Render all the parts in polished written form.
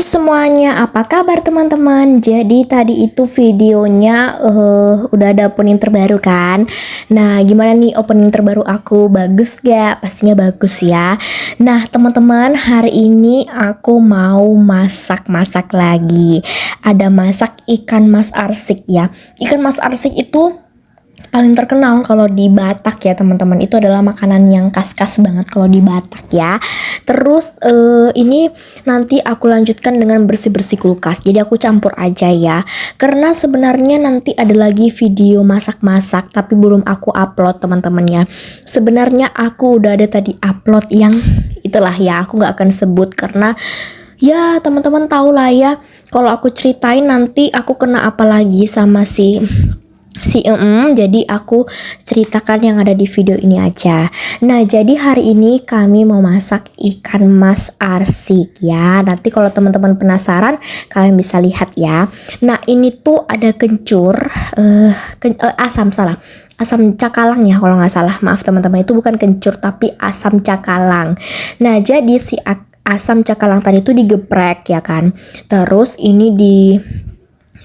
Semuanya, apa kabar teman-teman? Jadi tadi itu videonya udah ada opening terbaru kan? Nah, gimana nih opening terbaru aku? Bagus gak? Pastinya bagus ya. Nah, teman-teman, hari ini aku mau masak-masak lagi. Ada masak ikan mas arsik ya. Ikan mas arsik itu paling terkenal kalau di Batak ya teman-teman. Itu adalah makanan yang khas-khas banget kalau di Batak ya. Terus ini nanti aku lanjutkan dengan bersih-bersih kulkas. Jadi aku campur aja ya. Karena sebenarnya nanti ada lagi video masak-masak tapi belum aku upload teman-teman ya. Sebenarnya aku udah ada tadi upload yang itulah ya, aku nggak akan sebut karena ya teman-teman tahu lah ya. Kalau aku ceritain nanti aku kena apa lagi sama jadi aku ceritakan yang ada di video ini aja. Nah, jadi hari ini kami mau masak ikan mas arsik ya. Nanti kalau teman-teman penasaran, kalian bisa lihat ya. Nah, ini tuh ada kencur, asam cakalang ya kalau nggak salah. Maaf teman-teman, itu bukan kencur tapi asam cakalang. Nah, jadi si asam cakalang tadi itu digeprek ya kan. Terus ini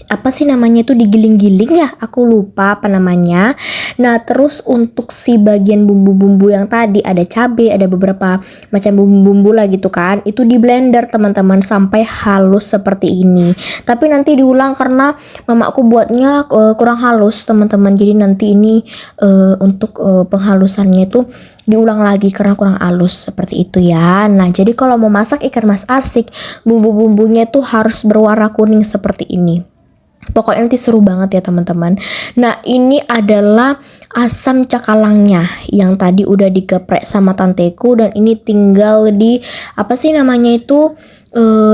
apa sih namanya itu digiling-giling ya, aku lupa apa namanya. Nah, terus untuk si bagian bumbu-bumbu yang tadi ada cabai, ada beberapa macam bumbu-bumbu lah gitu kan, itu di blender teman-teman sampai halus seperti ini. Tapi nanti diulang karena mamaku buatnya kurang halus teman-teman. Jadi nanti ini untuk penghalusannya itu diulang lagi karena kurang halus seperti itu ya. Nah, jadi kalau mau masak ikan mas arsik, bumbu-bumbunya itu harus berwarna kuning seperti ini. Pokoknya nanti seru banget ya teman-teman. Nah, ini adalah asam cakalangnya yang tadi udah digeprek sama tanteku dan ini tinggal di apa sih namanya itu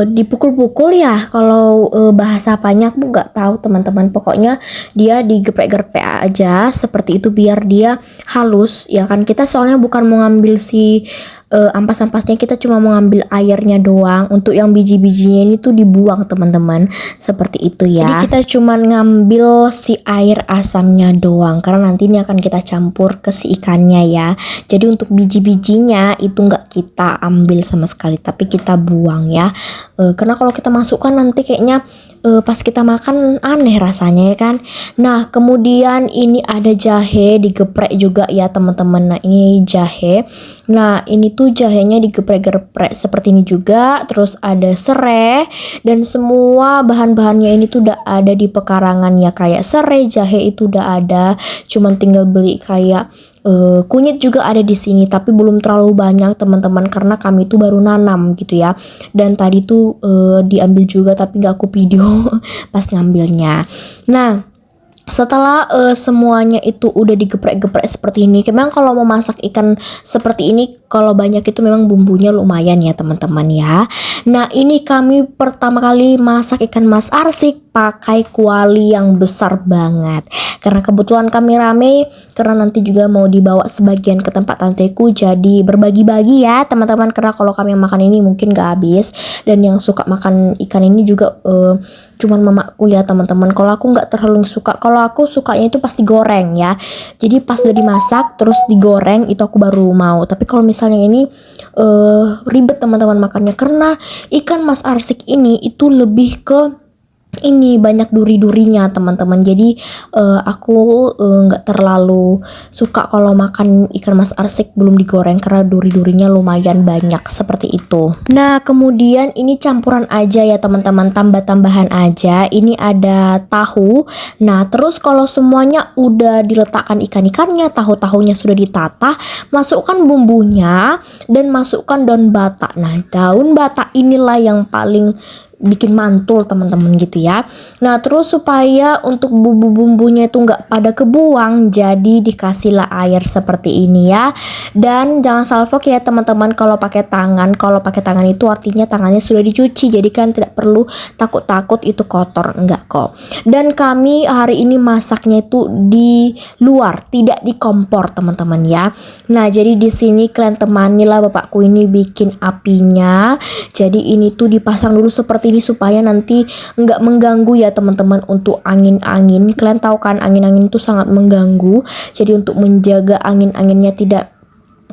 dipukul-pukul ya. Kalau bahasa apanya aku nggak tahu teman-teman. Pokoknya dia digeprek-geprek aja seperti itu biar dia halus ya kan. Kita soalnya bukan mau ngambil si ampas-ampasnya, kita cuma mau ngambil airnya doang. Untuk yang biji-bijinya ini tuh dibuang teman-teman, seperti itu ya. Jadi kita cuma ngambil si air asamnya doang karena nanti ini akan kita campur ke si ikannya ya. Jadi untuk biji-bijinya itu nggak kita ambil sama sekali tapi kita buang ya. Karena kalau kita masukkan nanti kayaknya pas kita makan aneh rasanya ya kan. Nah, kemudian ini ada jahe digeprek juga ya teman-teman. Nah, ini jahe. Nah, ini tuh jahenya digeprek-geprek seperti ini juga. Terus ada serai dan semua bahan-bahannya ini tuh udah ada di pekarangan ya, kayak serai, jahe itu udah ada. Cuman tinggal beli kayak kunyit juga ada di sini tapi belum terlalu banyak teman-teman karena kami itu baru nanam gitu ya. Dan tadi tuh diambil juga tapi nggak aku video pas ngambilnya. Nah, setelah semuanya itu udah digeprek-geprek seperti ini, memang kalau mau masak ikan seperti ini kalau banyak itu memang bumbunya lumayan ya teman-teman ya. Nah, ini kami pertama kali masak ikan mas arsik pakai kuali yang besar banget karena kebetulan kami rame, karena nanti juga mau dibawa sebagian ke tempat tanteku, jadi berbagi-bagi ya teman-teman. Karena kalau kami makan ini mungkin gak habis, dan yang suka makan ikan ini juga cuman mamaku ya teman-teman. Kalau aku nggak terlalu suka, kalau aku sukanya itu pasti goreng ya. Jadi pas udah dimasak terus digoreng itu aku baru mau. Tapi kalau misalnya ini ribet teman-teman makannya karena ikan mas arsik ini itu lebih ke ini banyak duri-durinya teman-teman. Jadi aku nggak terlalu suka kalau makan ikan mas arsik belum digoreng karena duri-durinya lumayan banyak seperti itu. Nah, kemudian ini campuran aja ya teman-teman, tambah-tambahan aja. Ini ada tahu. Nah, terus kalau semuanya udah diletakkan ikan-ikannya, tahu-tahunya sudah ditata, masukkan bumbunya dan masukkan daun bata. Nah, daun bata inilah yang paling bikin mantul teman-teman gitu ya. Nah, terus supaya untuk bumbu-bumbunya itu nggak pada kebuang, jadi dikasihlah air seperti ini ya. Dan jangan salfok ya teman-teman kalau pakai tangan. Kalau pakai tangan itu artinya tangannya sudah dicuci, jadi kan tidak perlu takut-takut itu kotor, enggak kok. Dan kami hari ini masaknya itu di luar, tidak di kompor teman-teman ya. Nah, jadi di sini kalian temanilah bapakku ini bikin apinya. Jadi ini tuh dipasang dulu seperti ini supaya nanti nggak mengganggu ya teman-teman. Untuk angin-angin, kalian tahu kan angin-angin itu sangat mengganggu. Jadi untuk menjaga angin-anginnya tidak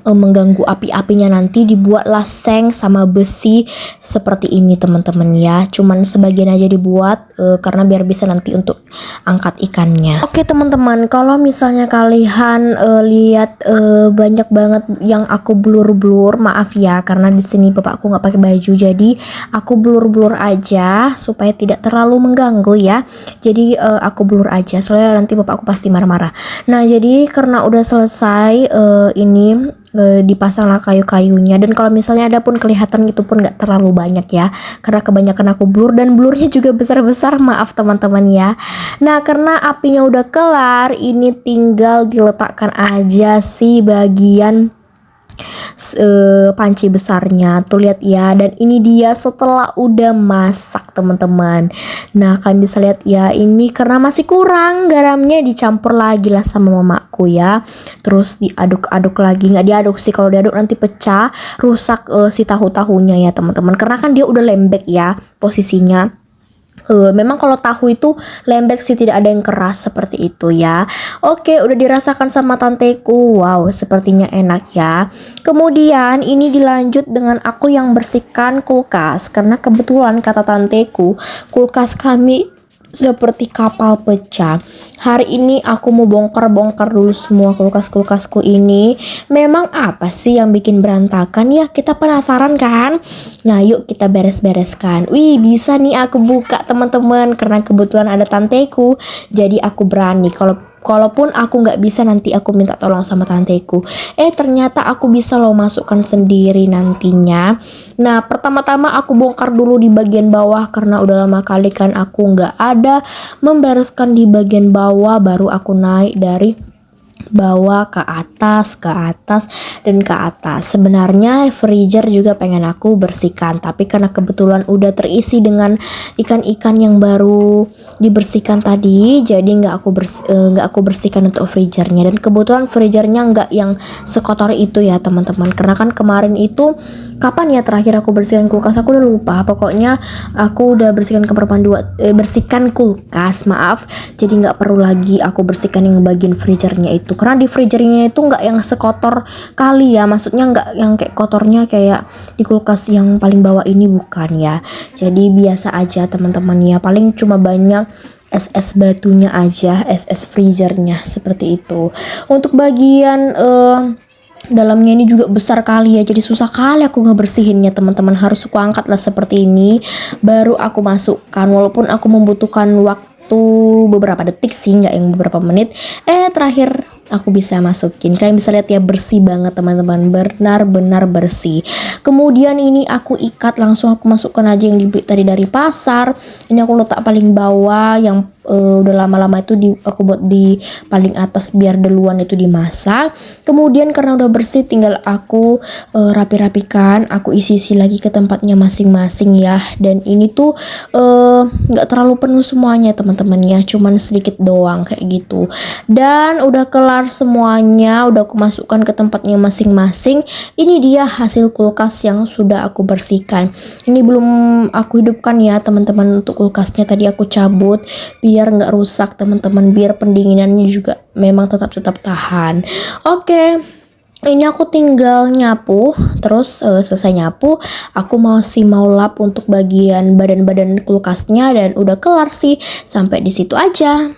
mengganggu api-apinya, nanti dibuatlah seng sama besi seperti ini teman-teman ya. Cuman sebagian aja dibuat karena biar bisa nanti untuk angkat ikannya. Oke teman-teman, kalau misalnya kalian lihat banyak banget yang aku blur-blur, maaf ya karena di sini bapakku nggak pakai baju, jadi aku blur-blur aja supaya tidak terlalu mengganggu ya. Jadi aku blur aja soalnya nanti bapakku pasti marah-marah. Nah jadi karena udah selesai ini dipasanglah kayu-kayunya, dan kalau misalnya ada pun kelihatan gitu pun nggak terlalu banyak ya karena kebanyakan aku blur dan blurnya juga besar-besar, maaf teman-teman ya. Nah karena apinya udah kelar, ini tinggal diletakkan aja si bagian panci besarnya tuh, lihat ya. Dan ini dia setelah udah masak teman-teman. Nah kalian bisa lihat ya, ini karena masih kurang garamnya, dicampur lagi lah sama mamaku ya, terus diaduk-aduk lagi. Nggak diaduk sih, kalau diaduk nanti pecah, rusak si tahu-tahunya ya teman-teman, karena kan dia udah lembek ya posisinya. Memang kalau tahu itu lembek sih, tidak ada yang keras seperti itu ya. Oke, udah dirasakan sama tanteku. Wow, sepertinya enak ya. Kemudian ini dilanjut dengan aku yang bersihkan kulkas, karena kebetulan kata tanteku kulkas kami seperti kapal pecah. Hari ini aku mau bongkar-bongkar dulu semua kulkas-kulkasku ini. Memang apa sih yang bikin berantakan ya? Kita penasaran kan? Nah yuk kita beres-bereskan. Wih bisa nih aku buka teman-teman, karena kebetulan ada tanteku, jadi aku berani. Kalaupun aku nggak bisa, nanti aku minta tolong sama tanteku. Ternyata aku bisa loh masukkan sendiri nantinya. Nah pertama-tama aku bongkar dulu di bagian bawah, karena udah lama kali kan aku nggak ada membereskan di bagian bawah. Baru aku naik dari bawah ke atas, dan ke atas. Sebenarnya freezer juga pengen aku bersihkan, tapi karena kebetulan udah terisi dengan ikan-ikan yang baru dibersihkan tadi, jadi nggak aku bersihkan untuk freezernya. Dan kebetulan freezernya nggak yang sekotor itu ya teman-teman, karena kan kemarin itu kapan ya terakhir aku bersihkan kulkas, aku udah lupa. Pokoknya aku udah bersihkan bersihkan kulkas, maaf. Jadi nggak perlu lagi aku bersihkan yang bagian freezernya itu, karena di freezernya itu nggak yang sekotor kali ya, maksudnya nggak yang kayak kotornya kayak di kulkas yang paling bawah ini, bukan ya. Jadi biasa aja teman-teman ya, paling cuma banyak es batunya aja, es freezernya seperti itu. Untuk bagian dalamnya ini juga besar kali ya, jadi susah kali aku ngebersihinnya teman-teman. Harus aku angkat lah seperti ini baru aku masukkan, walaupun aku membutuhkan waktu beberapa detik sih, nggak yang beberapa menit. Terakhir aku bisa masukin. Kalian bisa lihat ya, bersih banget teman-teman, benar-benar bersih. Kemudian ini aku ikat, langsung aku masukkan aja yang dibeli tadi dari pasar. Ini aku letak paling bawah, yang udah lama-lama itu aku buat di paling atas biar duluan itu dimasak. Kemudian karena udah bersih, tinggal aku rapi-rapikan, aku isi-isi lagi ke tempatnya masing-masing ya. Dan ini tuh nggak terlalu penuh semuanya teman-teman ya, cuman sedikit doang kayak gitu. Dan udah kelar semuanya, udah aku masukkan ke tempatnya masing-masing. Ini dia hasil kulkas yang sudah aku bersihkan. Ini belum aku hidupkan ya teman-teman, untuk kulkasnya tadi aku cabut biar nggak rusak teman-teman, biar pendinginannya juga memang tetap tahan. Oke. Ini aku tinggal nyapu, terus selesai nyapu, aku masih mau lap untuk bagian badan-badan kulkasnya, dan udah kelar sih, sampai di situ aja.